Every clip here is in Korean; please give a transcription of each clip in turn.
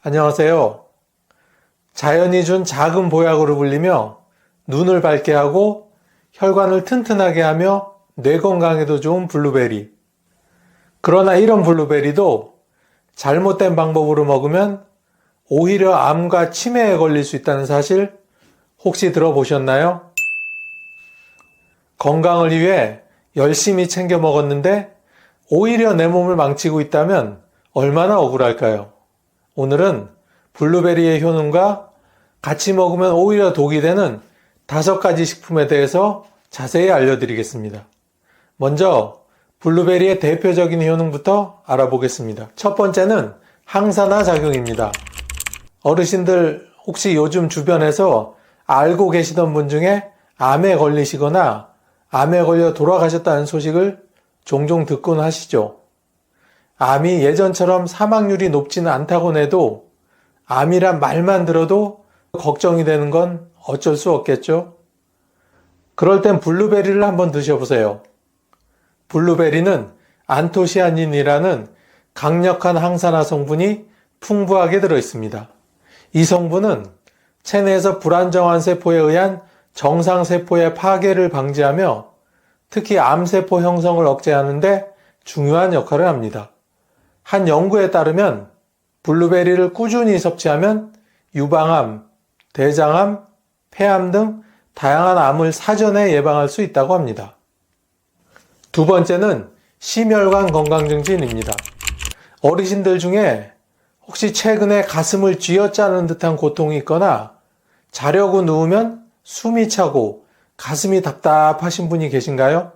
안녕하세요. 자연이 준 작은 보약으로 불리며 눈을 밝게 하고 혈관을 튼튼하게 하며 뇌 건강에도 좋은 블루베리. 그러나 이런 블루베리도 잘못된 방법으로 먹으면 오히려 암과 치매에 걸릴 수 있다는 사실 혹시 들어보셨나요? 건강을 위해 열심히 챙겨 먹었는데 오히려 내 몸을 망치고 있다면 얼마나 억울할까요? 오늘은 블루베리의 효능과 같이 먹으면 오히려 독이 되는 5가지 식품에 대해서 자세히 알려드리겠습니다. 먼저 블루베리의 대표적인 효능부터 알아보겠습니다. 첫 번째는 항산화 작용입니다. 어르신들 혹시 요즘 주변에서 알고 계시던 분 중에 암에 걸리시거나 암에 걸려 돌아가셨다는 소식을 종종 듣곤 하시죠? 암이 예전처럼 사망률이 높지는 않다곤 해도 암이란 말만 들어도 걱정이 되는 건 어쩔 수 없겠죠? 그럴 땐 블루베리를 한번 드셔보세요. 블루베리는 안토시아닌이라는 강력한 항산화 성분이 풍부하게 들어있습니다. 이 성분은 체내에서 불안정한 세포에 의한 정상세포의 파괴를 방지하며 특히 암세포 형성을 억제하는 데 중요한 역할을 합니다. 한 연구에 따르면 블루베리를 꾸준히 섭취하면 유방암, 대장암, 폐암 등 다양한 암을 사전에 예방할 수 있다고 합니다. 두 번째는 심혈관 건강 증진입니다. 어르신들 중에 혹시 최근에 가슴을 쥐어짜는 듯한 고통이 있거나 자려고 누우면 숨이 차고 가슴이 답답하신 분이 계신가요?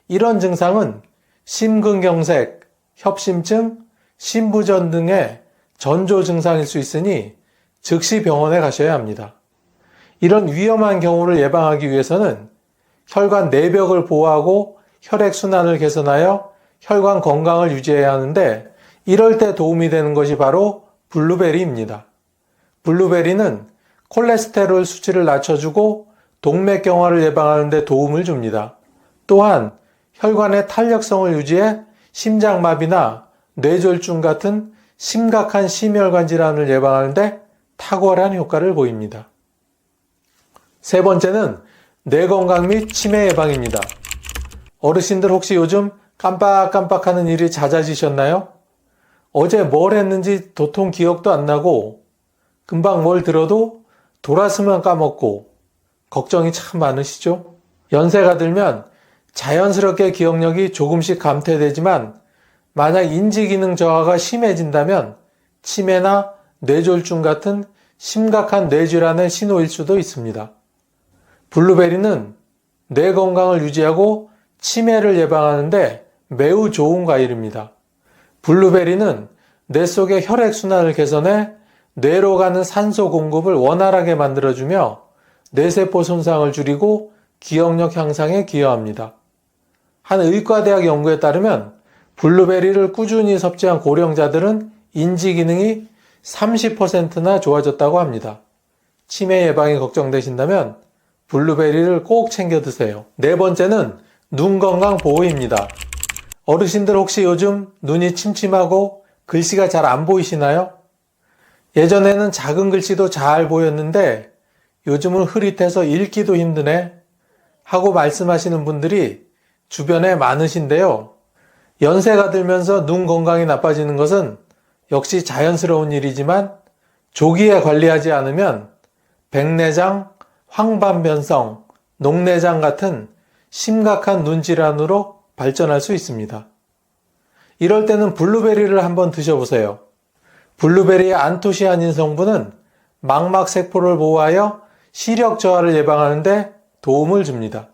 이런 증상은 심근경색, 협심증, 심부전 등의 전조 증상일 수 있으니 즉시 병원에 가셔야 합니다. 이런 위험한 경우를 예방하기 위해서는 혈관 내벽을 보호하고 혈액순환을 개선하여 혈관 건강을 유지해야 하는데 이럴 때 도움이 되는 것이 바로 블루베리입니다. 블루베리는 콜레스테롤 수치를 낮춰주고 동맥경화를 예방하는 데 도움을 줍니다. 또한 혈관의 탄력성을 유지해 심장마비나 뇌졸중 같은 심각한 심혈관 질환을 예방하는 데 탁월한 효과를 보입니다. 세 번째는 뇌 건강 및 치매 예방입니다. 어르신들 혹시 요즘 깜빡깜빡하는 일이 잦아지셨나요? 어제 뭘 했는지 도통 기억도 안 나고 금방 뭘 들어도 돌아서면 까먹고 걱정이 참 많으시죠? 연세가 들면 자연스럽게 기억력이 조금씩 감퇴되지만 만약 인지기능 저하가 심해진다면 치매나 뇌졸중 같은 심각한 뇌질환의 신호일 수도 있습니다. 블루베리는 뇌 건강을 유지하고 치매를 예방하는데 매우 좋은 과일입니다. 블루베리는 뇌 속의 혈액순환을 개선해 뇌로 가는 산소 공급을 원활하게 만들어주며 뇌세포 손상을 줄이고 기억력 향상에 기여합니다. 한 의과대학 연구에 따르면 블루베리를 꾸준히 섭취한 고령자들은 인지 기능이 30%나 좋아졌다고 합니다. 치매 예방이 걱정되신다면 블루베리를 꼭 챙겨 드세요. 네 번째는 눈 건강 보호입니다. 어르신들 혹시 요즘 눈이 침침하고 글씨가 잘 안 보이시나요? 예전에는 작은 글씨도 잘 보였는데 요즘은 흐릿해서 읽기도 힘드네 하고 말씀하시는 분들이 주변에 많으신데요. 연세가 들면서 눈 건강이 나빠지는 것은 역시 자연스러운 일이지만 조기에 관리하지 않으면 백내장, 황반변성, 녹내장 같은 심각한 눈 질환으로 발전할 수 있습니다. 이럴 때는 블루베리를 한번 드셔보세요. 블루베리의 안토시아닌 성분은 망막세포를 보호하여 시력 저하를 예방하는 데 도움을 줍니다.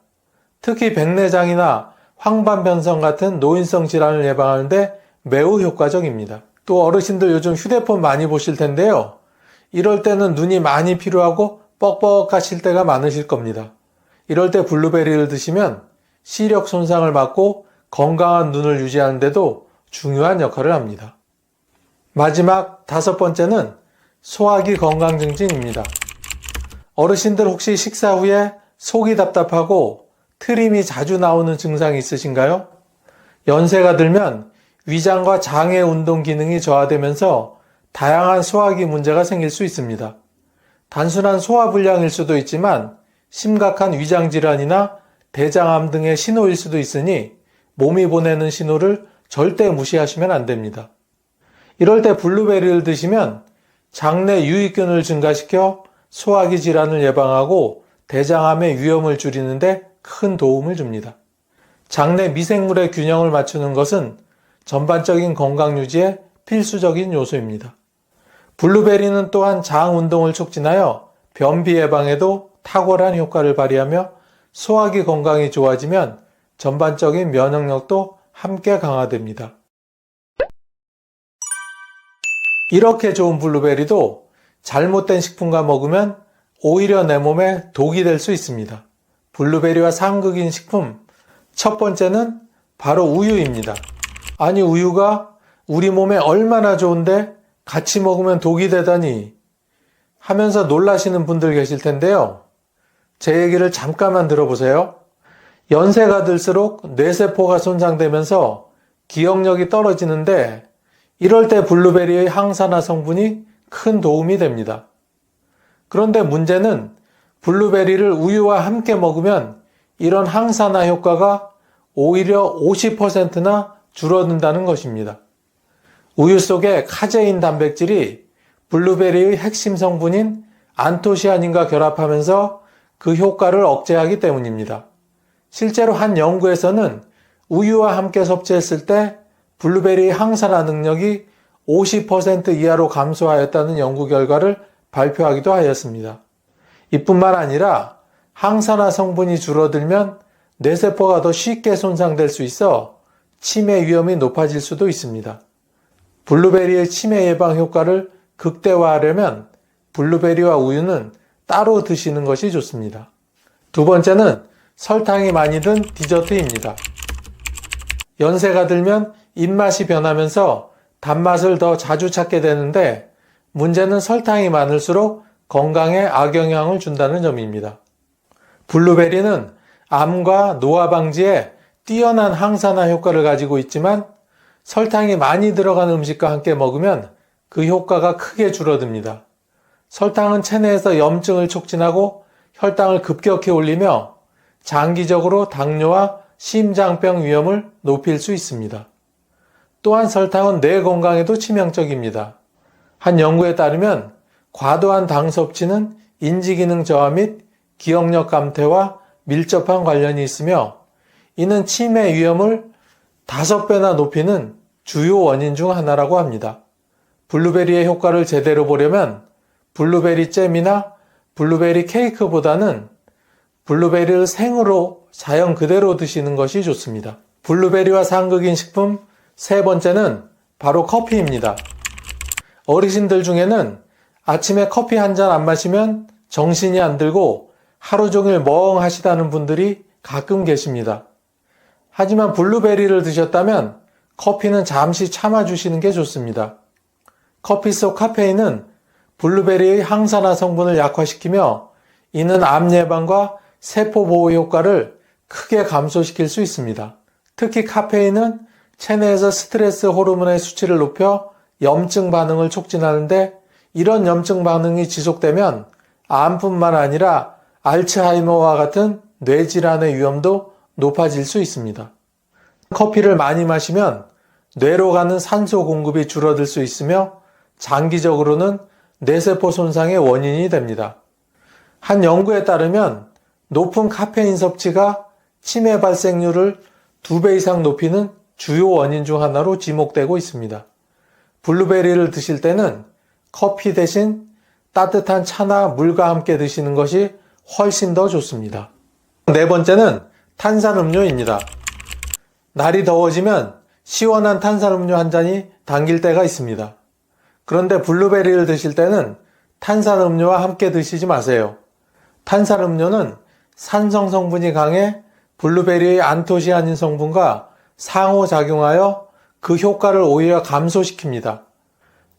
특히 백내장이나 황반변성 같은 노인성 질환을 예방하는 데 매우 효과적입니다. 또 어르신들 요즘 휴대폰 많이 보실 텐데요. 이럴 때는 눈이 많이 피로하고 뻑뻑하실 때가 많으실 겁니다. 이럴 때 블루베리를 드시면 시력 손상을 막고 건강한 눈을 유지하는 데도 중요한 역할을 합니다. 마지막 5번째는 소화기 건강 증진입니다. 어르신들 혹시 식사 후에 속이 답답하고 트림이 자주 나오는 증상이 있으신가요? 연세가 들면 위장과 장의 운동 기능이 저하되면서 다양한 소화기 문제가 생길 수 있습니다. 단순한 소화불량일 수도 있지만 심각한 위장질환이나 대장암 등의 신호일 수도 있으니 몸이 보내는 신호를 절대 무시하시면 안 됩니다. 이럴 때 블루베리를 드시면 장내 유익균을 증가시켜 소화기 질환을 예방하고 대장암의 위험을 줄이는데 큰 도움을 줍니다. 장내 미생물의 균형을 맞추는 것은 전반적인 건강 유지에 필수적인 요소입니다. 블루베리는 또한 장 운동을 촉진하여 변비 예방에도 탁월한 효과를 발휘하며 소화기 건강이 좋아지면 전반적인 면역력도 함께 강화됩니다. 이렇게 좋은 블루베리도 잘못된 식품과 먹으면 오히려 내 몸에 독이 될 수 있습니다. 블루베리와 상극인 식품, 첫 번째는 바로 우유입니다. 아니, 우유가 우리 몸에 얼마나 좋은데 같이 먹으면 독이 되다니 하면서 놀라시는 분들 계실 텐데요. 제 얘기를 잠깐만 들어보세요. 연세가 들수록 뇌세포가 손상되면서 기억력이 떨어지는데 이럴 때 블루베리의 항산화 성분이 큰 도움이 됩니다. 그런데 문제는 블루베리를 우유와 함께 먹으면 이런 항산화 효과가 오히려 50%나 줄어든다는 것입니다. 우유 속의 카제인 단백질이 블루베리의 핵심 성분인 안토시아닌과 결합하면서 그 효과를 억제하기 때문입니다. 실제로 한 연구에서는 우유와 함께 섭취했을 때 블루베리의 항산화 능력이 50% 이하로 감소하였다는 연구 결과를 발표하기도 하였습니다. 이뿐만 아니라 항산화 성분이 줄어들면 뇌세포가 더 쉽게 손상될 수 있어 치매 위험이 높아질 수도 있습니다. 블루베리의 치매 예방 효과를 극대화하려면 블루베리와 우유는 따로 드시는 것이 좋습니다. 두 번째는 설탕이 많이 든 디저트입니다. 연세가 들면 입맛이 변하면서 단맛을 더 자주 찾게 되는데 문제는 설탕이 많을수록 건강에 악영향을 준다는 점입니다. 블루베리는 암과 노화 방지에 뛰어난 항산화 효과를 가지고 있지만 설탕이 많이 들어간 음식과 함께 먹으면 그 효과가 크게 줄어듭니다. 설탕은 체내에서 염증을 촉진하고 혈당을 급격히 올리며 장기적으로 당뇨와 심장병 위험을 높일 수 있습니다. 또한 설탕은 뇌 건강에도 치명적입니다. 한 연구에 따르면 과도한 당 섭취는 인지기능 저하 및 기억력 감퇴와 밀접한 관련이 있으며 이는 치매 위험을 5배나 높이는 주요 원인 중 하나라고 합니다. 블루베리의 효과를 제대로 보려면 블루베리 잼이나 블루베리 케이크보다는 블루베리를 생으로 자연 그대로 드시는 것이 좋습니다. 블루베리와 상극인 식품 세 번째는 바로 커피입니다. 어르신들 중에는 아침에 커피 한 잔 안 마시면 정신이 안 들고 하루 종일 멍하시다는 분들이 가끔 계십니다. 하지만 블루베리를 드셨다면 커피는 잠시 참아주시는 게 좋습니다. 커피 속 카페인은 블루베리의 항산화 성분을 약화시키며 이는 암 예방과 세포 보호 효과를 크게 감소시킬 수 있습니다. 특히 카페인은 체내에서 스트레스 호르몬의 수치를 높여 염증 반응을 촉진하는데 이런 염증 반응이 지속되면 암뿐만 아니라 알츠하이머와 같은 뇌질환의 위험도 높아질 수 있습니다. 커피를 많이 마시면 뇌로 가는 산소 공급이 줄어들 수 있으며 장기적으로는 뇌세포 손상의 원인이 됩니다. 한 연구에 따르면 높은 카페인 섭취가 치매 발생률을 2배 이상 높이는 주요 원인 중 하나로 지목되고 있습니다. 블루베리를 드실 때는 커피 대신 따뜻한 차나 물과 함께 드시는 것이 훨씬 더 좋습니다. 네 번째는 탄산음료입니다. 날이 더워지면 시원한 탄산음료 한 잔이 당길 때가 있습니다. 그런데 블루베리를 드실 때는 탄산음료와 함께 드시지 마세요. 탄산음료는 산성 성분이 강해 블루베리의 안토시아닌 성분과 상호작용하여 그 효과를 오히려 감소시킵니다.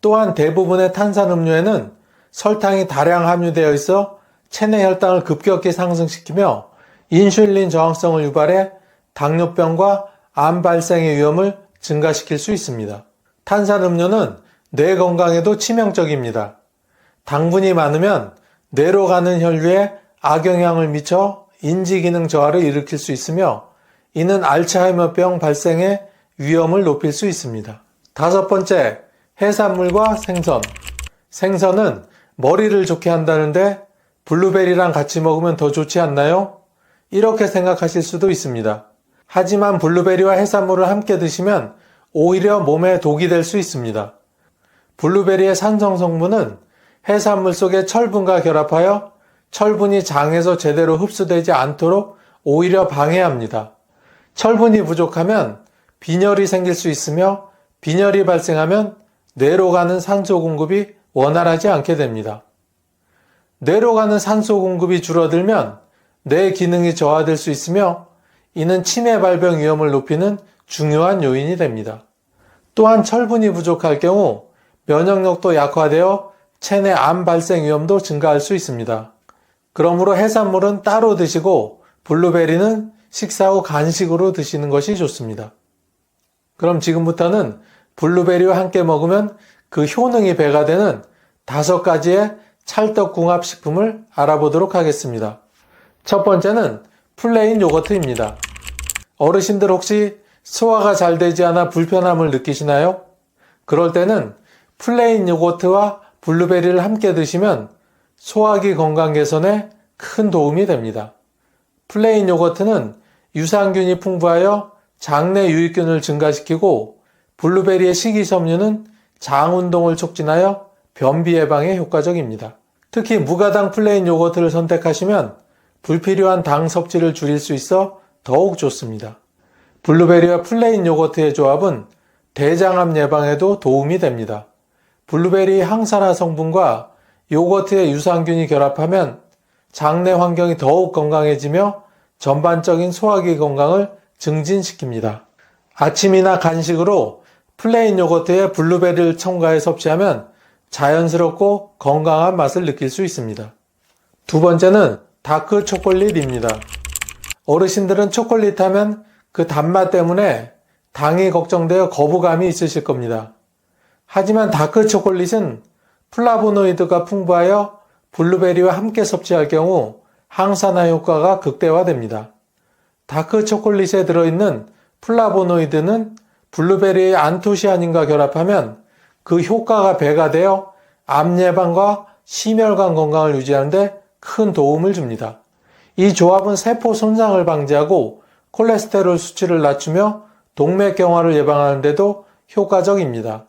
또한 대부분의 탄산음료에는 설탕이 다량 함유되어 있어 체내 혈당을 급격히 상승시키며 인슐린 저항성을 유발해 당뇨병과 암 발생의 위험을 증가시킬 수 있습니다. 탄산음료는 뇌 건강에도 치명적입니다. 당분이 많으면 뇌로 가는 혈류에 악영향을 미쳐 인지기능 저하를 일으킬 수 있으며 이는 알츠하이머병 발생의 위험을 높일 수 있습니다. 다섯 번째, 해산물과 생선. 생선은 머리를 좋게 한다는데 블루베리랑 같이 먹으면 더 좋지 않나요? 이렇게 생각하실 수도 있습니다. 하지만 블루베리와 해산물을 함께 드시면 오히려 몸에 독이 될 수 있습니다. 블루베리의 산성 성분은 해산물 속의 철분과 결합하여 철분이 장에서 제대로 흡수되지 않도록 오히려 방해합니다. 철분이 부족하면 빈혈이 생길 수 있으며 빈혈이 발생하면 뇌로 가는 산소 공급이 원활하지 않게 됩니다. 뇌로 가는 산소 공급이 줄어들면 뇌 기능이 저하될 수 있으며 이는 치매 발병 위험을 높이는 중요한 요인이 됩니다. 또한 철분이 부족할 경우 면역력도 약화되어 체내 암 발생 위험도 증가할 수 있습니다. 그러므로 해산물은 따로 드시고 블루베리는 식사 후 간식으로 드시는 것이 좋습니다. 그럼 지금부터는 블루베리와 함께 먹으면 그 효능이 배가 되는 5가지의 찰떡궁합식품을 알아보도록 하겠습니다. 첫 번째는 플레인 요거트입니다. 어르신들 혹시 소화가 잘 되지 않아 불편함을 느끼시나요? 그럴 때는 플레인 요거트와 블루베리를 함께 드시면 소화기 건강 개선에 큰 도움이 됩니다. 플레인 요거트는 유산균이 풍부하여 장내 유익균을 증가시키고 블루베리의 식이섬유는 장 운동을 촉진하여 변비 예방에 효과적입니다. 특히 무가당 플레인 요거트를 선택하시면 불필요한 당 섭취를 줄일 수 있어 더욱 좋습니다. 블루베리와 플레인 요거트의 조합은 대장암 예방에도 도움이 됩니다. 블루베리 항산화 성분과 요거트의 유산균이 결합하면 장내 환경이 더욱 건강해지며 전반적인 소화기 건강을 증진시킵니다. 아침이나 간식으로 플레인 요거트에 블루베리를 첨가해 섭취하면 자연스럽고 건강한 맛을 느낄 수 있습니다. 두 번째는 다크 초콜릿입니다. 어르신들은 초콜릿 하면 그 단맛 때문에 당이 걱정되어 거부감이 있으실 겁니다. 하지만 다크 초콜릿은 플라보노이드가 풍부하여 블루베리와 함께 섭취할 경우 항산화 효과가 극대화됩니다. 다크 초콜릿에 들어있는 플라보노이드는 블루베리의 안토시아닌과 결합하면 그 효과가 배가 되어 암 예방과 심혈관 건강을 유지하는 데 큰 도움을 줍니다. 이 조합은 세포 손상을 방지하고 콜레스테롤 수치를 낮추며 동맥경화를 예방하는 데도 효과적입니다.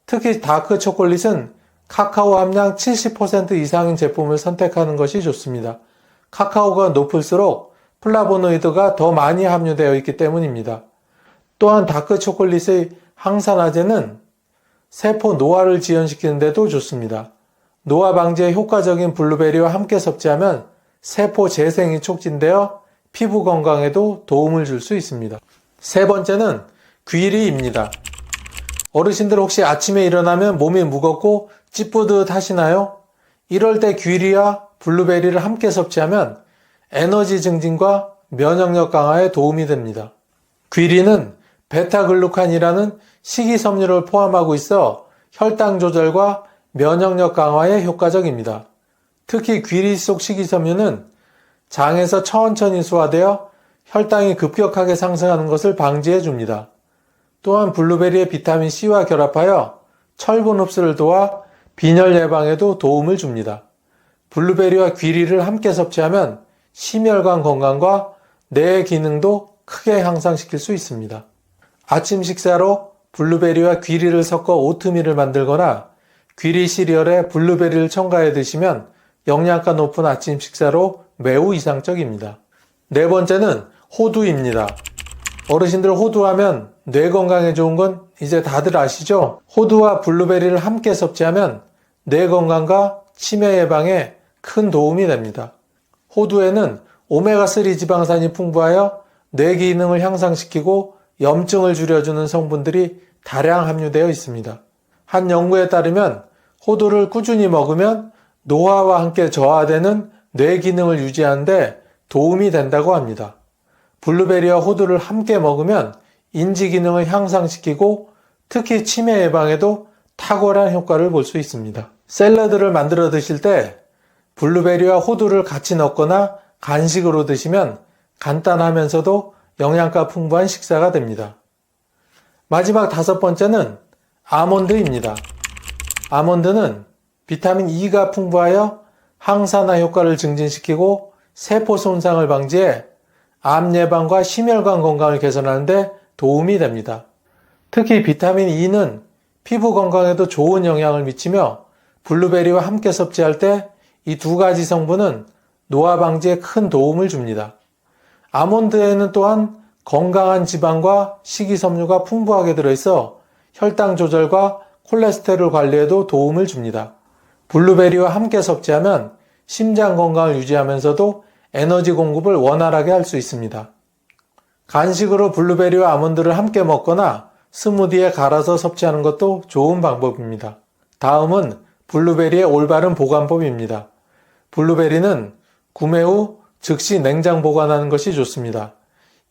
특히 다크 초콜릿은 카카오 함량 70% 이상인 제품을 선택하는 것이 좋습니다. 카카오가 높을수록 플라보노이드가 더 많이 함유되어 있기 때문입니다. 또한 다크 초콜릿의 항산화제는 세포 노화를 지연시키는 데도 좋습니다. 노화 방지에 효과적인 블루베리와 함께 섭취하면 세포 재생이 촉진되어 피부 건강에도 도움을 줄 수 있습니다. 세 번째는 귀리입니다. 어르신들 혹시 아침에 일어나면 몸이 무겁고 찌뿌듯 하시나요? 이럴 때 귀리와 블루베리를 함께 섭취하면 에너지 증진과 면역력 강화에 도움이 됩니다. 귀리는 베타글루칸이라는 식이섬유를 포함하고 있어 혈당 조절과 면역력 강화에 효과적입니다. 특히 귀리 속 식이섬유는 장에서 천천히 소화되어 혈당이 급격하게 상승하는 것을 방지해 줍니다. 또한 블루베리의 비타민 C와 결합하여 철분 흡수를 도와 빈혈 예방에도 도움을 줍니다. 블루베리와 귀리를 함께 섭취하면 심혈관 건강과 뇌 기능도 크게 향상시킬 수 있습니다. 아침 식사로 블루베리와 귀리를 섞어 오트밀을 만들거나 귀리 시리얼에 블루베리를 첨가해 드시면 영양가 높은 아침 식사로 매우 이상적입니다. 네 번째는 호두입니다. 어르신들 호두하면 뇌 건강에 좋은 건 이제 다들 아시죠? 호두와 블루베리를 함께 섭취하면 뇌 건강과 치매 예방에 큰 도움이 됩니다. 호두에는 오메가3 지방산이 풍부하여 뇌 기능을 향상시키고 염증을 줄여주는 성분들이 다량 함유되어 있습니다. 한 연구에 따르면 호두를 꾸준히 먹으면 노화와 함께 저하되는 뇌 기능을 유지하는 데 도움이 된다고 합니다. 블루베리와 호두를 함께 먹으면 인지 기능을 향상시키고 특히 치매 예방에도 탁월한 효과를 볼 수 있습니다. 샐러드를 만들어 드실 때 블루베리와 호두를 같이 넣거나 간식으로 드시면 간단하면서도 영양가 풍부한 식사가 됩니다. 마지막 5번째는 아몬드입니다. 아몬드는 비타민 E가 풍부하여 항산화 효과를 증진시키고 세포 손상을 방지해 암 예방과 심혈관 건강을 개선하는 데 도움이 됩니다. 특히 비타민 E는 피부 건강에도 좋은 영향을 미치며 블루베리와 함께 섭취할 때 이 2가지 성분은 노화 방지에 큰 도움을 줍니다. 아몬드에는 또한 건강한 지방과 식이섬유가 풍부하게 들어있어 혈당 조절과 콜레스테롤 관리에도 도움을 줍니다. 블루베리와 함께 섭취하면 심장 건강을 유지하면서도 에너지 공급을 원활하게 할 수 있습니다. 간식으로 블루베리와 아몬드를 함께 먹거나 스무디에 갈아서 섭취하는 것도 좋은 방법입니다. 다음은 블루베리의 올바른 보관법입니다. 블루베리는 구매 후 즉시 냉장 보관하는 것이 좋습니다.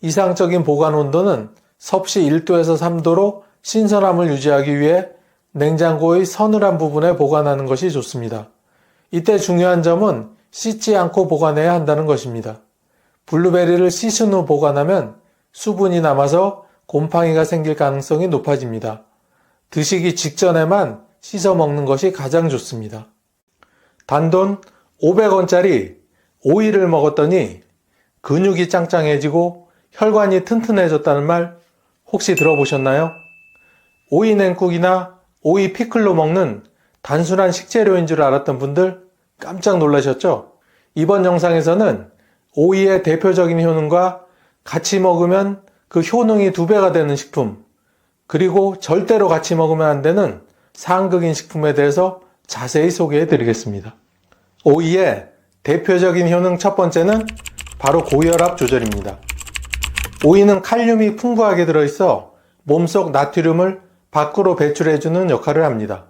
이상적인 보관 온도는 섭씨 1도에서 3도로 신선함을 유지하기 위해 냉장고의 서늘한 부분에 보관하는 것이 좋습니다. 이때 중요한 점은 씻지 않고 보관해야 한다는 것입니다. 블루베리를 씻은 후 보관하면 수분이 남아서 곰팡이가 생길 가능성이 높아집니다. 드시기 직전에만 씻어 먹는 것이 가장 좋습니다. 단돈 500원짜리 오이를 먹었더니 근육이 짱짱해지고 혈관이 튼튼해졌다는 말 혹시 들어보셨나요? 오이 냉국이나 오이 피클로 먹는 단순한 식재료인 줄 알았던 분들 깜짝 놀라셨죠? 이번 영상에서는 오이의 대표적인 효능과 같이 먹으면 그 효능이 2배가 되는 식품, 그리고 절대로 같이 먹으면 안 되는 상극인 식품에 대해서 자세히 소개해 드리겠습니다. 오이의 대표적인 효능 첫 번째는 바로 고혈압 조절입니다. 오이는 칼륨이 풍부하게 들어있어 몸속 나트륨을 밖으로 배출해주는 역할을 합니다.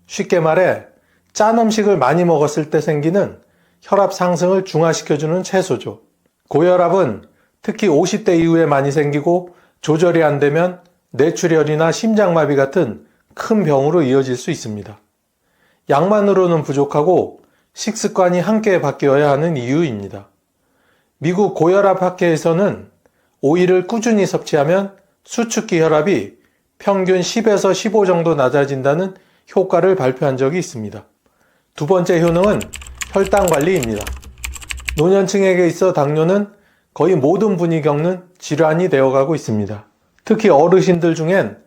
쉽게 말해 짠 음식을 많이 먹었을 때 생기는 혈압 상승을 중화시켜주는 채소죠. 고혈압은 특히 50대 이후에 많이 생기고 조절이 안 되면 뇌출혈이나 심장마비 같은 큰 병으로 이어질 수 있습니다. 약만으로는 부족하고 식습관이 함께 바뀌어야 하는 이유입니다. 미국 고혈압 학회에서는 오이를 꾸준히 섭취하면 수축기 혈압이 평균 10에서 15 정도 낮아진다는 효과를 발표한 적이 있습니다. 2번째 효능은 혈당 관리입니다. 노년층에게 있어 당뇨는 거의 모든 분이 겪는 질환이 되어가고 있습니다. 특히 어르신들 중엔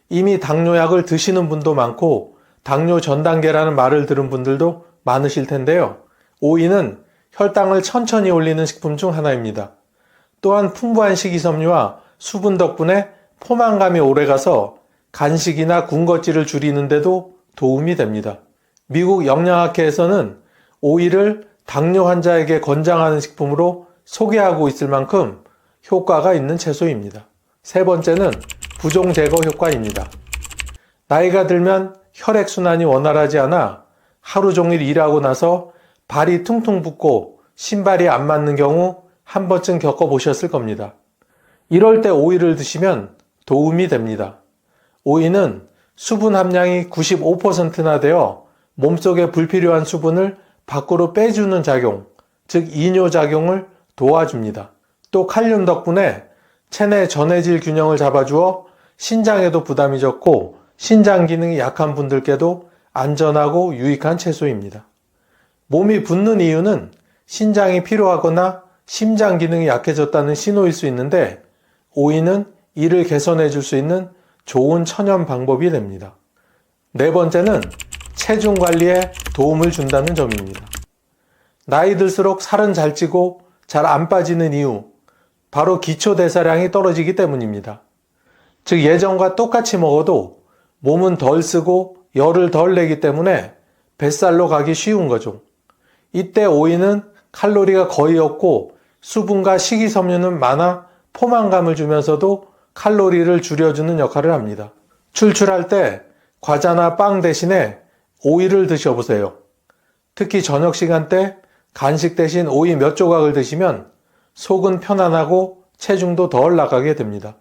이미 당뇨약을 드시는 분도 많고 당뇨 전 단계라는 말을 들은 분들도 많으실 텐데요. 오이는 혈당을 천천히 올리는 식품 중 하나입니다. 또한 풍부한 식이섬유와 수분 덕분에 포만감이 오래가서 간식이나 군것질을 줄이는 데도 도움이 됩니다. 미국 영양학회에서는 오이를 당뇨 환자에게 권장하는 식품으로 소개하고 있을 만큼 효과가 있는 채소입니다. 3번째는 부종 제거 효과입니다. 나이가 들면 혈액순환이 원활하지 않아 하루 종일 일하고 나서 발이 퉁퉁 붓고 신발이 안 맞는 경우 한 번쯤 겪어보셨을 겁니다. 이럴 때 오이를 드시면 도움이 됩니다. 오이는 수분 함량이 95%나 되어 몸속에 불필요한 수분을 밖으로 빼주는 작용, 즉 이뇨작용을 도와줍니다. 또 칼륨 덕분에 체내 전해질 균형을 잡아주어 신장에도 부담이 적고 신장 기능이 약한 분들께도 안전하고 유익한 채소입니다. 몸이 붓는 이유는 신장이 피로하거나 심장 기능이 약해졌다는 신호일 수 있는데 오이는 이를 개선해 줄 수 있는 좋은 천연 방법이 됩니다. 4번째는 체중 관리에 도움을 준다는 점입니다. 나이 들수록 살은 잘 찌고 잘 안 빠지는 이유, 바로 기초 대사량이 떨어지기 때문입니다. 즉 예전과 똑같이 먹어도 몸은 덜 쓰고 열을 덜 내기 때문에 뱃살로 가기 쉬운 거죠. 이때 오이는 칼로리가 거의 없고 수분과 식이섬유는 많아 포만감을 주면서도 칼로리를 줄여주는 역할을 합니다. 출출할 때 과자나 빵 대신에 오이를 드셔보세요. 특히 저녁 시간대 간식 대신 오이 몇 조각을 드시면 속은 편안하고 체중도 덜 나가게 됩니다.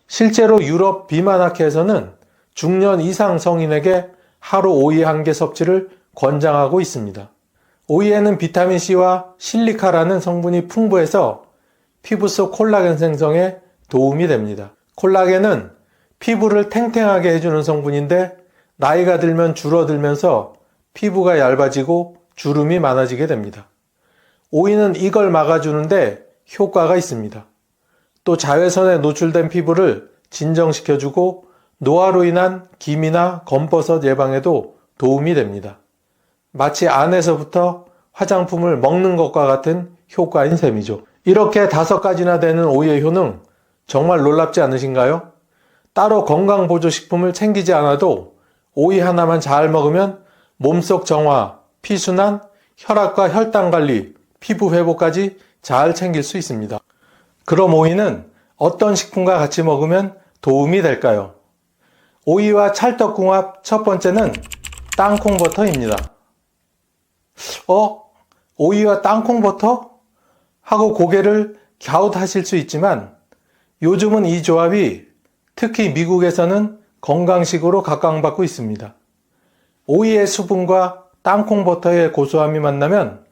실제로 유럽 비만학회에서는 중년 이상 성인에게 하루 오이 1개 섭취를 권장하고 있습니다. 오이에는 비타민C와 실리카라는 성분이 풍부해서 피부 속 콜라겐 생성에 도움이 됩니다. 콜라겐은 피부를 탱탱하게 해주는 성분인데 나이가 들면 줄어들면서 피부가 얇아지고 주름이 많아지게 됩니다. 오이는 이걸 막아주는데 효과가 있습니다. 또 자외선에 노출된 피부를 진정시켜주고 노화로 인한 기미나 검버섯 예방에도 도움이 됩니다. 마치 안에서부터 화장품을 먹는 것과 같은 효과인 셈이죠. 이렇게 5가지나 되는 오이의 효능 정말 놀랍지 않으신가요? 따로 건강보조식품을 챙기지 않아도 오이 하나만 잘 먹으면 몸속 정화, 피순환, 혈압과 혈당관리, 피부 회복까지 잘 챙길 수 있습니다. 그럼 오이는 어떤 식품과 같이 먹으면 도움이 될까요? 오이와 찰떡궁합 첫 번째는 땅콩버터입니다. 오이와 땅콩버터? 하고 고개를 갸웃하실 수 있지만 요즘은 이 조합이 특히 미국에서는 건강식으로 각광받고 있습니다. 오이의 수분과 땅콩버터의 고소함이 만나면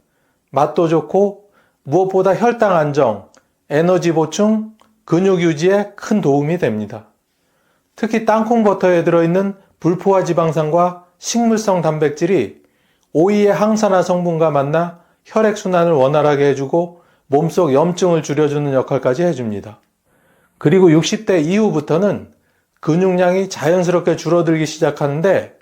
맛도 좋고 무엇보다 혈당 안정, 에너지 보충, 근육 유지에 큰 도움이 됩니다. 특히 땅콩버터에 들어있는 불포화 지방산과 식물성 단백질이 오이의 항산화 성분과 만나 혈액순환을 원활하게 해주고 몸속 염증을 줄여주는 역할까지 해줍니다. 그리고 60대 이후부터는 근육량이 자연스럽게 줄어들기 시작하는데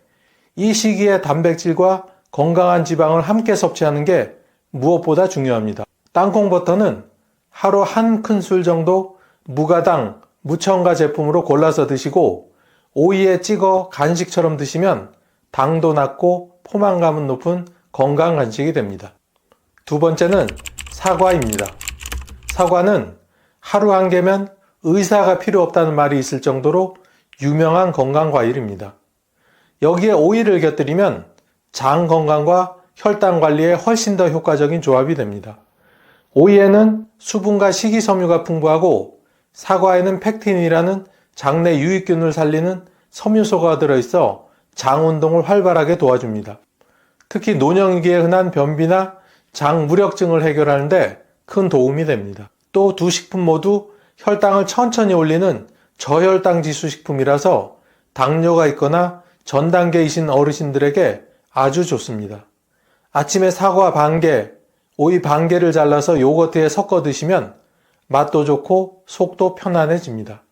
이 시기에 단백질과 건강한 지방을 함께 섭취하는 게 무엇보다 중요합니다. 땅콩버터는 하루 한 큰술 정도 무가당, 무첨가 제품으로 골라서 드시고 오이에 찍어 간식처럼 드시면 당도 낮고 포만감은 높은 건강 간식이 됩니다. 두 번째는 사과입니다. 사과는 하루 1개면 의사가 필요 없다는 말이 있을 정도로 유명한 건강과일입니다. 여기에 오이를 곁들이면 장 건강과 혈당 관리에 훨씬 더 효과적인 조합이 됩니다. 오이에는 수분과 식이섬유가 풍부하고 사과에는 팩틴이라는 장내 유익균을 살리는 섬유소가 들어있어 장 운동을 활발하게 도와줍니다. 특히 노년기에 흔한 변비나 장 무력증을 해결하는데 큰 도움이 됩니다. 또 두 식품 모두 혈당을 천천히 올리는 저혈당 지수 식품이라서 당뇨가 있거나 전 단계이신 어르신들에게 아주 좋습니다. 아침에 사과 1개, 오이 1개를 잘라서 요거트에 섞어 드시면 맛도 좋고 속도 편안해집니다.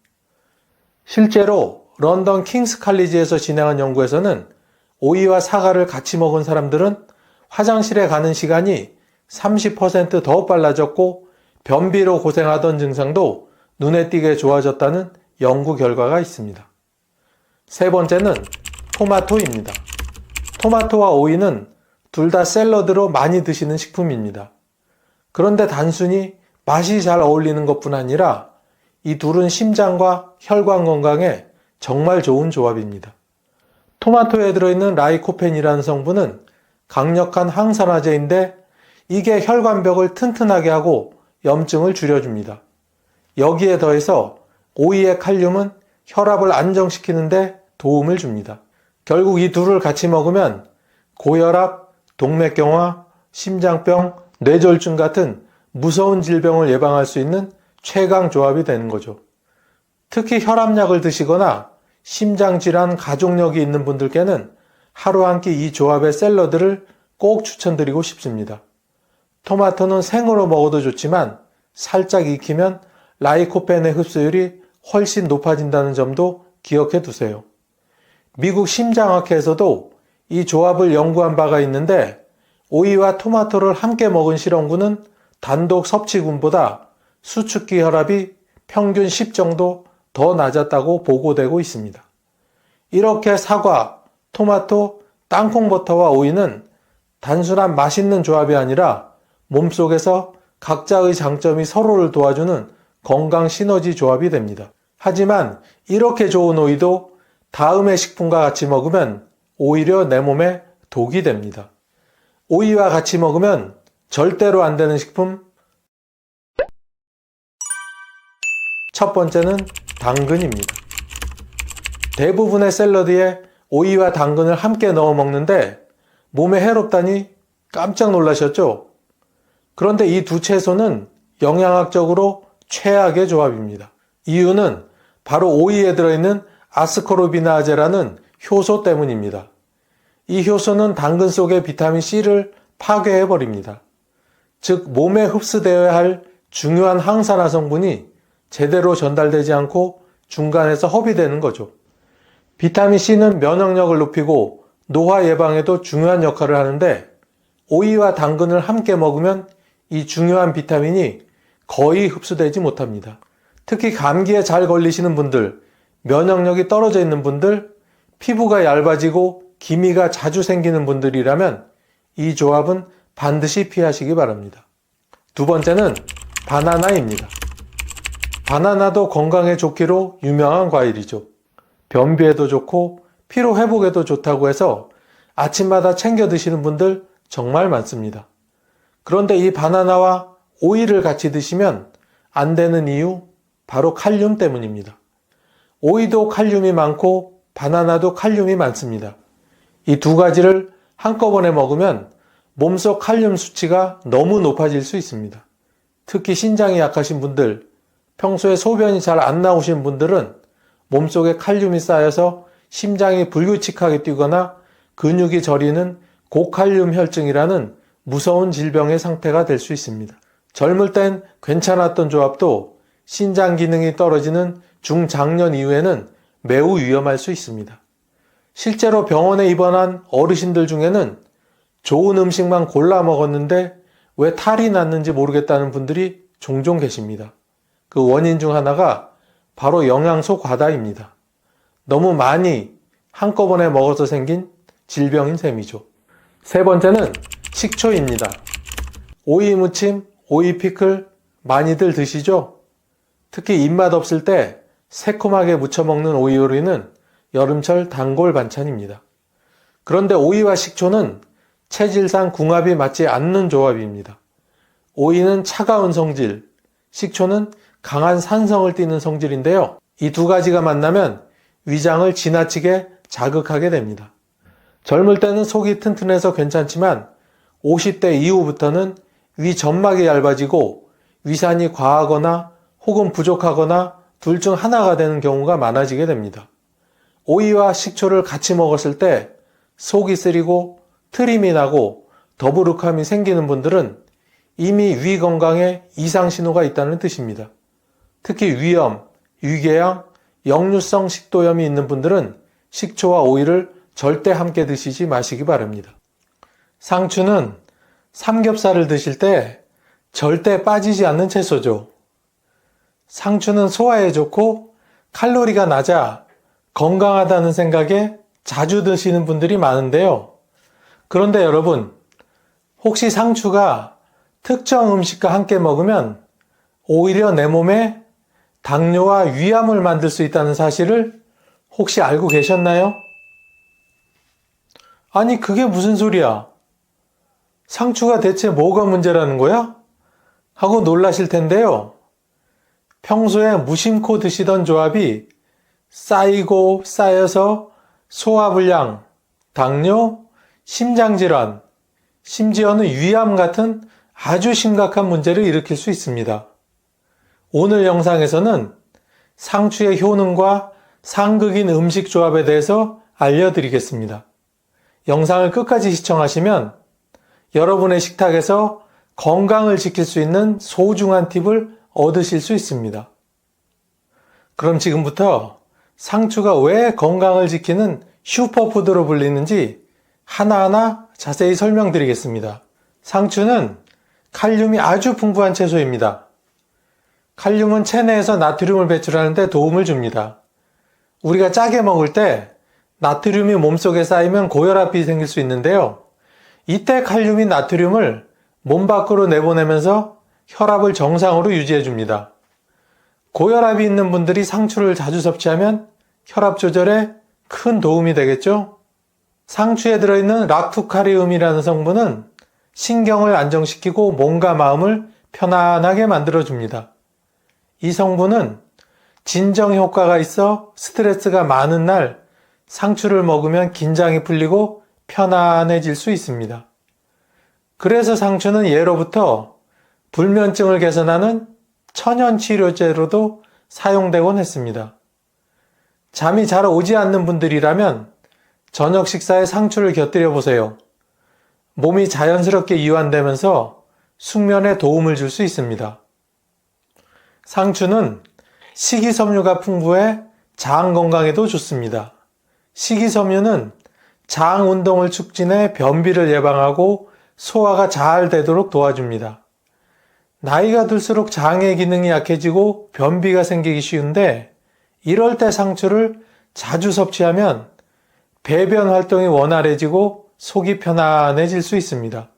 실제로 런던 킹스 칼리지에서 진행한 연구에서는 오이와 사과를 같이 먹은 사람들은 화장실에 가는 시간이 30% 더 빨라졌고 변비로 고생하던 증상도 눈에 띄게 좋아졌다는 연구 결과가 있습니다. 세 번째는 토마토입니다. 토마토와 오이는 둘 다 샐러드로 많이 드시는 식품입니다. 그런데 단순히 맛이 잘 어울리는 것뿐 아니라 이 둘은 심장과 혈관 건강에 정말 좋은 조합입니다. 토마토에 들어있는 라이코펜이라는 성분은 강력한 항산화제인데 이게 혈관벽을 튼튼하게 하고 염증을 줄여줍니다. 여기에 더해서 오이의 칼륨은 혈압을 안정시키는데 도움을 줍니다. 결국 이 둘을 같이 먹으면 고혈압, 동맥경화, 심장병, 뇌졸중 같은 무서운 질병을 예방할 수 있는 최강 조합이 되는 거죠. 특히 혈압약을 드시거나 심장질환 가족력이 있는 분들께는 하루 한 끼 이 조합의 샐러드를 꼭 추천드리고 싶습니다. 토마토는 생으로 먹어도 좋지만 살짝 익히면 라이코펜의 흡수율이 훨씬 높아진다는 점도 기억해 두세요. 미국 심장학회에서도 이 조합을 연구한 바가 있는데 오이와 토마토를 함께 먹은 실험군은 단독 섭취군보다 수축기 혈압이 평균 10 정도 더 낮았다고 보고되고 있습니다. 이렇게 사과, 토마토, 땅콩버터와 오이는 단순한 맛있는 조합이 아니라 몸속에서 각자의 장점이 서로를 도와주는 건강 시너지 조합이 됩니다. 하지만 이렇게 좋은 오이도 다음의 식품과 같이 먹으면 오히려 내 몸에 독이 됩니다. 오이와 같이 먹으면 절대로 안 되는 식품 첫 번째는 당근입니다. 대부분의 샐러드에 오이와 당근을 함께 넣어 먹는데 몸에 해롭다니 깜짝 놀라셨죠? 그런데 이 두 채소는 영양학적으로 최악의 조합입니다. 이유는 바로 오이에 들어있는 아스코르비나아제라는 효소 때문입니다. 이 효소는 당근 속의 비타민 C를 파괴해버립니다. 즉 몸에 흡수되어야 할 중요한 항산화 성분이 제대로 전달되지 않고 중간에서 허비되는 거죠. 비타민 C는 면역력을 높이고 노화 예방에도 중요한 역할을 하는데 오이와 당근을 함께 먹으면 이 중요한 비타민이 거의 흡수되지 못합니다. 특히 감기에 잘 걸리시는 분들, 면역력이 떨어져 있는 분들, 피부가 얇아지고 기미가 자주 생기는 분들이라면 이 조합은 반드시 피하시기 바랍니다. 두 번째는 바나나입니다. 바나나도 건강에 좋기로 유명한 과일이죠. 변비에도 좋고 피로 회복에도 좋다고 해서 아침마다 챙겨 드시는 분들 정말 많습니다. 그런데 이 바나나와 오이를 같이 드시면 안 되는 이유 바로 칼륨 때문입니다. 오이도 칼륨이 많고 바나나도 칼륨이 많습니다. 이 두 가지를 한꺼번에 먹으면 몸속 칼륨 수치가 너무 높아질 수 있습니다. 특히 신장이 약하신 분들, 평소에 소변이 잘 안 나오신 분들은 몸속에 칼륨이 쌓여서 심장이 불규칙하게 뛰거나 근육이 저리는 고칼륨 혈증이라는 무서운 질병의 상태가 될 수 있습니다. 젊을 땐 괜찮았던 조합도 신장 기능이 떨어지는 중장년 이후에는 매우 위험할 수 있습니다. 실제로 병원에 입원한 어르신들 중에는 좋은 음식만 골라 먹었는데 왜 탈이 났는지 모르겠다는 분들이 종종 계십니다. 그 원인 중 하나가 바로 영양소 과다입니다. 너무 많이 한꺼번에 먹어서 생긴 질병인 셈이죠. 세 번째는 식초입니다. 오이 무침, 오이 피클 많이들 드시죠? 특히 입맛 없을 때 새콤하게 무쳐 먹는 오이 요리는 여름철 단골 반찬입니다. 그런데 오이와 식초는 체질상 궁합이 맞지 않는 조합입니다. 오이는 차가운 성질, 식초는 강한 산성을 띠는 성질인데요. 이 두 가지가 만나면 위장을 지나치게 자극하게 됩니다. 젊을 때는 속이 튼튼해서 괜찮지만 50대 이후부터는 위 점막이 얇아지고 위산이 과하거나 혹은 부족하거나 둘 중 하나가 되는 경우가 많아지게 됩니다. 오이와 식초를 같이 먹었을 때 속이 쓰리고 트림이 나고 더부룩함이 생기는 분들은 이미 위 건강에 이상 신호가 있다는 뜻입니다. 특히 위염, 위궤양, 역류성 식도염이 있는 분들은 식초와 오이를 절대 함께 드시지 마시기 바랍니다. 상추는 삼겹살을 드실 때 절대 빠지지 않는 채소죠. 상추는 소화에 좋고 칼로리가 낮아 건강하다는 생각에 자주 드시는 분들이 많은데요. 그런데 여러분, 혹시 상추가 특정 음식과 함께 먹으면 오히려 내 몸에 당뇨와 위암을 만들 수 있다는 사실을 혹시 알고 계셨나요? 아니, 그게 무슨 소리야? 상추가 대체 뭐가 문제라는 거야? 하고 놀라실 텐데요. 평소에 무심코 드시던 조합이 쌓이고 쌓여서 소화불량, 당뇨, 심장질환, 심지어는 위암 같은 아주 심각한 문제를 일으킬 수 있습니다. 오늘 영상에서는 상추의 효능과 상극인 음식 조합에 대해서 알려드리겠습니다. 영상을 끝까지 시청하시면 여러분의 식탁에서 건강을 지킬 수 있는 소중한 팁을 얻으실 수 있습니다. 그럼 지금부터 상추가 왜 건강을 지키는 슈퍼푸드로 불리는지 하나하나 자세히 설명드리겠습니다. 상추는 칼륨이 아주 풍부한 채소입니다. 칼륨은 체내에서 나트륨을 배출하는 데 도움을 줍니다. 우리가 짜게 먹을 때 나트륨이 몸속에 쌓이면 고혈압이 생길 수 있는데요. 이때 칼륨이 나트륨을 몸 밖으로 내보내면서 혈압을 정상으로 유지해 줍니다. 고혈압이 있는 분들이 상추를 자주 섭취하면 혈압 조절에 큰 도움이 되겠죠? 상추에 들어있는 락투카리움이라는 성분은 신경을 안정시키고 몸과 마음을 편안하게 만들어줍니다. 이 성분은 진정 효과가 있어 스트레스가 많은 날 상추를 먹으면 긴장이 풀리고 편안해질 수 있습니다. 그래서 상추는 예로부터 불면증을 개선하는 천연 치료제로도 사용되곤 했습니다. 잠이 잘 오지 않는 분들이라면 저녁 식사에 상추를 곁들여 보세요. 몸이 자연스럽게 이완되면서 숙면에 도움을 줄 수 있습니다. 상추는 식이섬유가 풍부해 장 건강에도 좋습니다. 식이섬유는 장 운동을 촉진해 변비를 예방하고 소화가 잘 되도록 도와줍니다. 나이가 들수록 장의 기능이 약해지고 변비가 생기기 쉬운데 이럴 때 상추를 자주 섭취하면 배변 활동이 원활해지고 속이 편안해질 수 있습니다.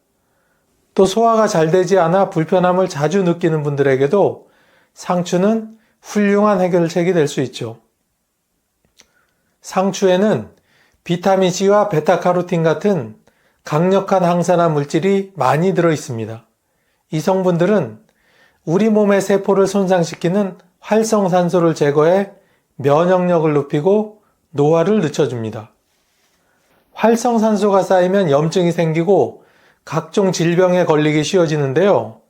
또 소화가 잘 되지 않아 불편함을 자주 느끼는 분들에게도 상추는 훌륭한 해결책이 될 수 있죠. 상추에는 비타민C와 베타카로틴 같은 강력한 항산화 물질이 많이 들어 있습니다. 이 성분들은 우리 몸의 세포를 손상시키는 활성산소를 제거해 면역력을 높이고 노화를 늦춰줍니다. 활성산소가 쌓이면 염증이 생기고 각종 질병에 걸리기 쉬워지는데요.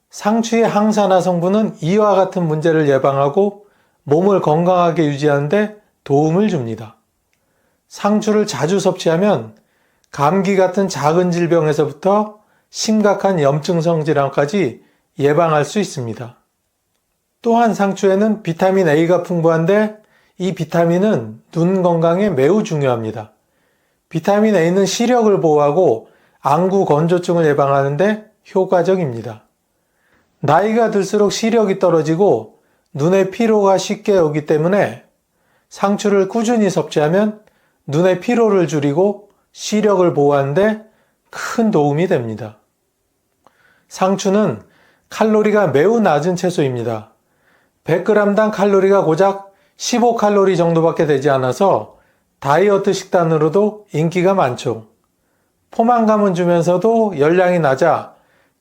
상추의 항산화 성분은 이와 같은 문제를 예방하고 몸을 건강하게 유지하는 데 도움을 줍니다. 상추를 자주 섭취하면 감기 같은 작은 질병에서부터 심각한 염증성 질환까지 예방할 수 있습니다. 또한 상추에는 비타민 A가 풍부한데 이 비타민은 눈 건강에 매우 중요합니다. 비타민 A는 시력을 보호하고 안구 건조증을 예방하는 데 효과적입니다. 나이가 들수록 시력이 떨어지고 눈에 피로가 쉽게 오기 때문에 상추를 꾸준히 섭취하면 눈의 피로를 줄이고 시력을 보호하는 데 큰 도움이 됩니다. 상추는 칼로리가 매우 낮은 채소입니다. 100g당 칼로리가 고작 15칼로리 정도밖에 되지 않아서 다이어트 식단으로도 인기가 많죠. 포만감은 주면서도 열량이 낮아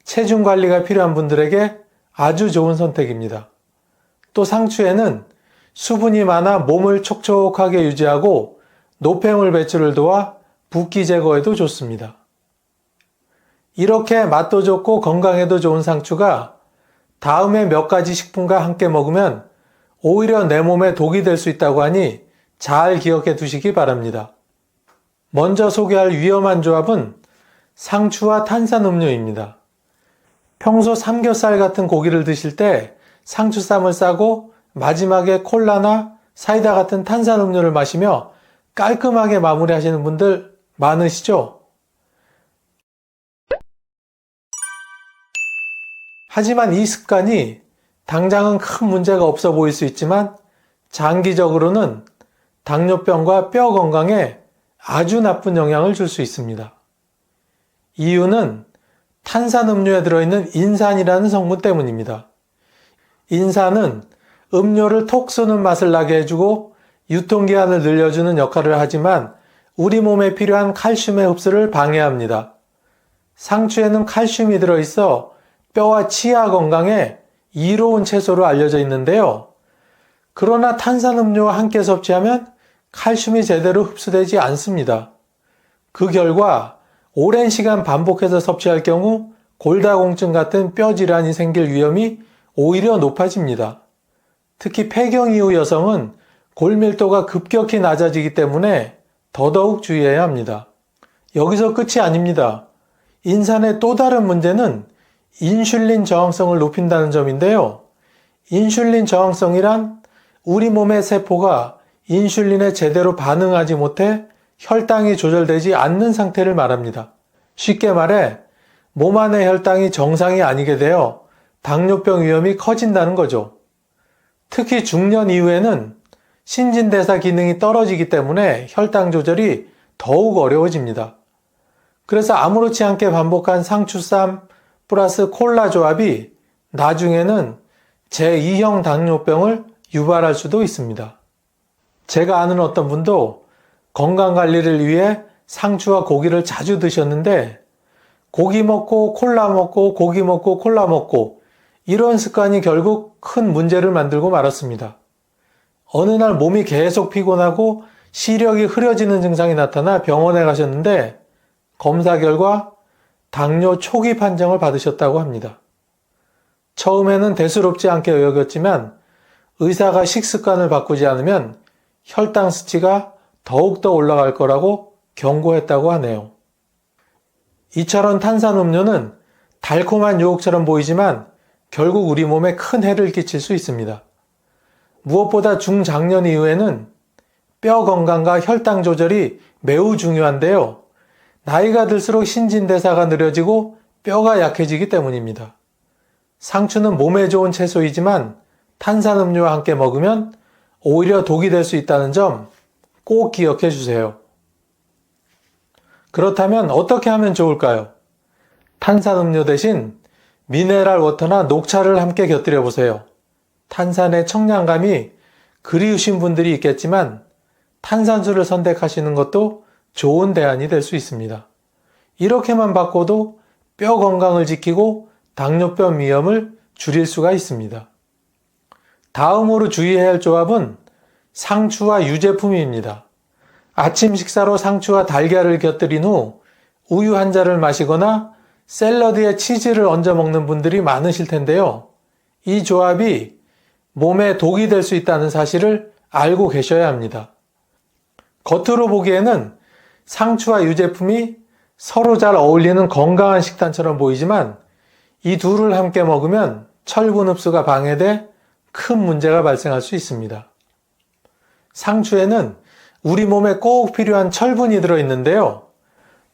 체중 관리가 필요한 분들에게 아주 좋은 선택입니다. 또 상추에는 수분이 많아 몸을 촉촉하게 유지하고 노폐물 배출을 도와 붓기 제거에도 좋습니다. 이렇게 맛도 좋고 건강에도 좋은 상추가 다음에 몇 가지 식품과 함께 먹으면 오히려 내 몸에 독이 될 수 있다고 하니 잘 기억해 두시기 바랍니다. 먼저 소개할 위험한 조합은 상추와 탄산음료입니다. 평소 삼겹살 같은 고기를 드실 때 상추쌈을 싸고 마지막에 콜라나 사이다 같은 탄산음료를 마시며 깔끔하게 마무리하시는 분들 많으시죠? 하지만 이 습관이 당장은 큰 문제가 없어 보일 수 있지만 장기적으로는 당뇨병과 뼈 건강에 아주 나쁜 영향을 줄 수 있습니다. 이유는 탄산음료에 들어있는 인산이라는 성분 때문입니다. 인산은 음료를 톡 쏘는 맛을 나게 해주고 유통기한을 늘려주는 역할을 하지만 우리 몸에 필요한 칼슘의 흡수를 방해합니다. 상추에는 칼슘이 들어있어 뼈와 치아 건강에 이로운 채소로 알려져 있는데요. 그러나 탄산음료와 함께 섭취하면 칼슘이 제대로 흡수되지 않습니다. 그 결과 오랜 시간 반복해서 섭취할 경우 골다공증 같은 뼈 질환이 생길 위험이 오히려 높아집니다. 특히 폐경 이후 여성은 골밀도가 급격히 낮아지기 때문에 더더욱 주의해야 합니다. 여기서 끝이 아닙니다. 인산의 또 다른 문제는 인슐린 저항성을 높인다는 점인데요. 인슐린 저항성이란 우리 몸의 세포가 인슐린에 제대로 반응하지 못해 혈당이 조절되지 않는 상태를 말합니다. 쉽게 말해 몸 안의 혈당이 정상이 아니게 되어 당뇨병 위험이 커진다는 거죠. 특히 중년 이후에는 신진대사 기능이 떨어지기 때문에 혈당 조절이 더욱 어려워집니다. 그래서 아무렇지 않게 반복한 상추쌈 플러스 콜라 조합이 나중에는 제2형 당뇨병을 유발할 수도 있습니다. 제가 아는 어떤 분도 건강관리를 위해 상추와 고기를 자주 드셨는데 고기 먹고 콜라 먹고 고기 먹고 콜라 먹고 이런 습관이 결국 큰 문제를 만들고 말았습니다. 어느 날 몸이 계속 피곤하고 시력이 흐려지는 증상이 나타나 병원에 가셨는데 검사 결과 당뇨 초기 판정을 받으셨다고 합니다. 처음에는 대수롭지 않게 여겼지만 의사가 식습관을 바꾸지 않으면 혈당 수치가 더욱더 올라갈 거라고 경고했다고 하네요. 이처럼 탄산음료는 달콤한 유혹처럼 보이지만 결국 우리 몸에 큰 해를 끼칠 수 있습니다. 무엇보다 중장년 이후에는 뼈 건강과 혈당 조절이 매우 중요한데요. 나이가 들수록 신진대사가 느려지고 뼈가 약해지기 때문입니다. 상추는 몸에 좋은 채소이지만 탄산음료와 함께 먹으면 오히려 독이 될 수 있다는 점 꼭 기억해 주세요. 그렇다면 어떻게 하면 좋을까요? 탄산음료 대신 미네랄 워터나 녹차를 함께 곁들여 보세요. 탄산의 청량감이 그리우신 분들이 있겠지만 탄산수를 선택하시는 것도 좋은 대안이 될 수 있습니다. 이렇게만 바꿔도 뼈 건강을 지키고 당뇨병 위험을 줄일 수가 있습니다. 다음으로 주의해야 할 조합은 상추와 유제품입니다. 아침 식사로 상추와 달걀을 곁들인 후 우유 한 잔을 마시거나 샐러드에 치즈를 얹어 먹는 분들이 많으실 텐데요. 이 조합이 몸에 독이 될 수 있다는 사실을 알고 계셔야 합니다. 겉으로 보기에는 상추와 유제품이 서로 잘 어울리는 건강한 식단처럼 보이지만 이 둘을 함께 먹으면 철분 흡수가 방해돼 큰 문제가 발생할 수 있습니다. 상추에는 우리 몸에 꼭 필요한 철분이 들어있는데요.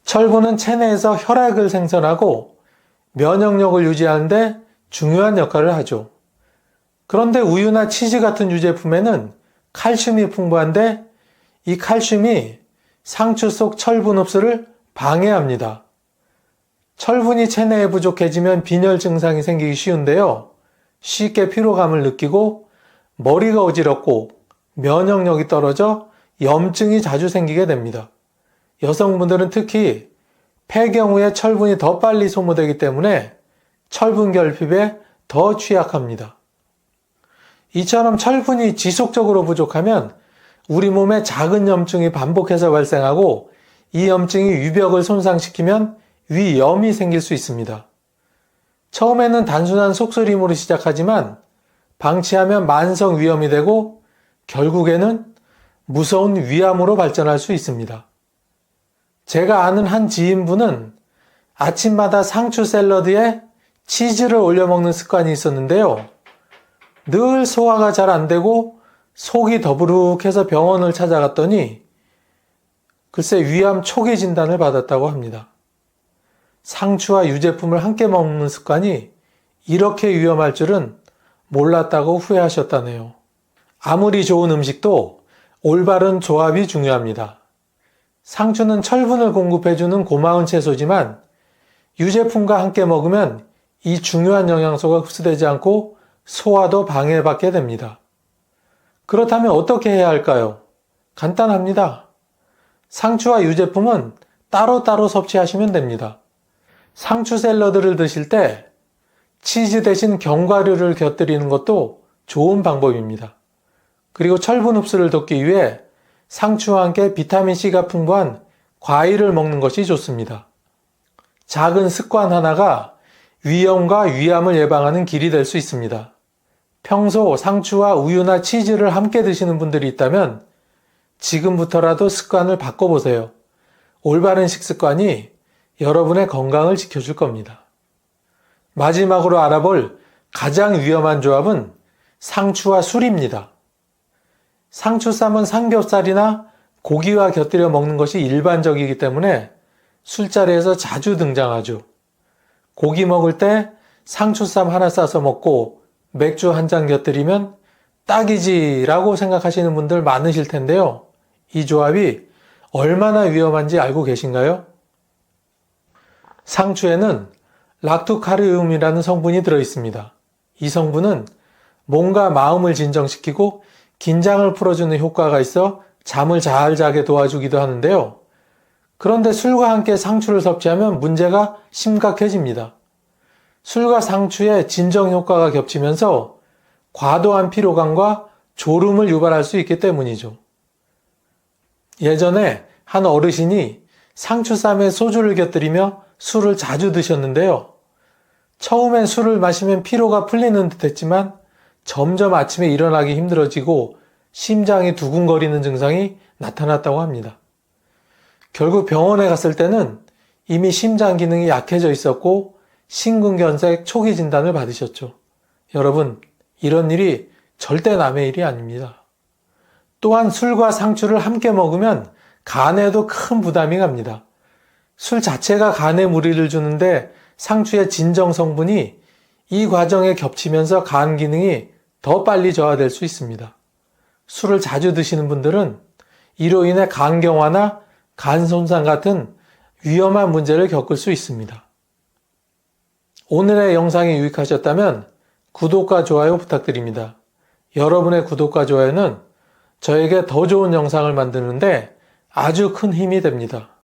철분은 체내에서 혈액을 생성하고 면역력을 유지하는데 중요한 역할을 하죠. 그런데 우유나 치즈 같은 유제품에는 칼슘이 풍부한데 이 칼슘이 상추 속 철분 흡수를 방해합니다. 철분이 체내에 부족해지면 빈혈 증상이 생기기 쉬운데요. 쉽게 피로감을 느끼고 머리가 어지럽고 면역력이 떨어져 염증이 자주 생기게 됩니다. 여성분들은 특히 폐경 후에 철분이 더 빨리 소모되기 때문에 철분 결핍에 더 취약합니다. 이처럼 철분이 지속적으로 부족하면 우리 몸에 작은 염증이 반복해서 발생하고 이 염증이 위벽을 손상시키면 위염이 생길 수 있습니다. 처음에는 단순한 속쓰림으로 시작하지만 방치하면 만성 위염이 되고 결국에는 무서운 위암으로 발전할 수 있습니다. 제가 아는 한 지인분은 아침마다 상추 샐러드에 치즈를 올려 먹는 습관이 있었는데요. 늘 소화가 잘 안 되고 속이 더부룩해서 병원을 찾아갔더니 글쎄 위암 초기 진단을 받았다고 합니다. 상추와 유제품을 함께 먹는 습관이 이렇게 위험할 줄은 몰랐다고 후회하셨다네요. 아무리 좋은 음식도 올바른 조합이 중요합니다. 상추는 철분을 공급해주는 고마운 채소지만 유제품과 함께 먹으면 이 중요한 영양소가 흡수되지 않고 소화도 방해받게 됩니다. 그렇다면 어떻게 해야 할까요? 간단합니다. 상추와 유제품은 따로따로 섭취하시면 됩니다. 상추 샐러드를 드실 때 치즈 대신 견과류를 곁들이는 것도 좋은 방법입니다. 그리고 철분 흡수를 돕기 위해 상추와 함께 비타민C가 풍부한 과일을 먹는 것이 좋습니다. 작은 습관 하나가 위염과 위암을 예방하는 길이 될 수 있습니다. 평소 상추와 우유나 치즈를 함께 드시는 분들이 있다면 지금부터라도 습관을 바꿔보세요. 올바른 식습관이 여러분의 건강을 지켜줄 겁니다. 마지막으로 알아볼 가장 위험한 조합은 상추와 술입니다. 상추쌈은 삼겹살이나 고기와 곁들여 먹는 것이 일반적이기 때문에 술자리에서 자주 등장하죠. 고기 먹을 때 상추쌈 하나 싸서 먹고 맥주 한 잔 곁들이면 딱이지라고 생각하시는 분들 많으실 텐데요. 이 조합이 얼마나 위험한지 알고 계신가요? 상추에는 락토카리움이라는 성분이 들어있습니다. 이 성분은 몸과 마음을 진정시키고 긴장을 풀어주는 효과가 있어 잠을 잘 자게 도와주기도 하는데요. 그런데 술과 함께 상추를 섭취하면 문제가 심각해집니다. 술과 상추의 진정 효과가 겹치면서 과도한 피로감과 졸음을 유발할 수 있기 때문이죠. 예전에 한 어르신이 상추쌈에 소주를 곁들이며 술을 자주 드셨는데요. 처음엔 술을 마시면 피로가 풀리는 듯 했지만 점점 아침에 일어나기 힘들어지고 심장이 두근거리는 증상이 나타났다고 합니다. 결국 병원에 갔을 때는 이미 심장 기능이 약해져 있었고 심근경색 초기 진단을 받으셨죠. 여러분, 이런 일이 절대 남의 일이 아닙니다. 또한 술과 상추를 함께 먹으면 간에도 큰 부담이 갑니다. 술 자체가 간에 무리를 주는데 상추의 진정 성분이 이 과정에 겹치면서 간 기능이 더 빨리 저하될 수 있습니다. 술을 자주 드시는 분들은 이로 인해 간경화나 간 손상 같은 위험한 문제를 겪을 수 있습니다. 오늘의 영상이 유익하셨다면 구독과 좋아요 부탁드립니다. 여러분의 구독과 좋아요는 저에게 더 좋은 영상을 만드는데 아주 큰 힘이 됩니다.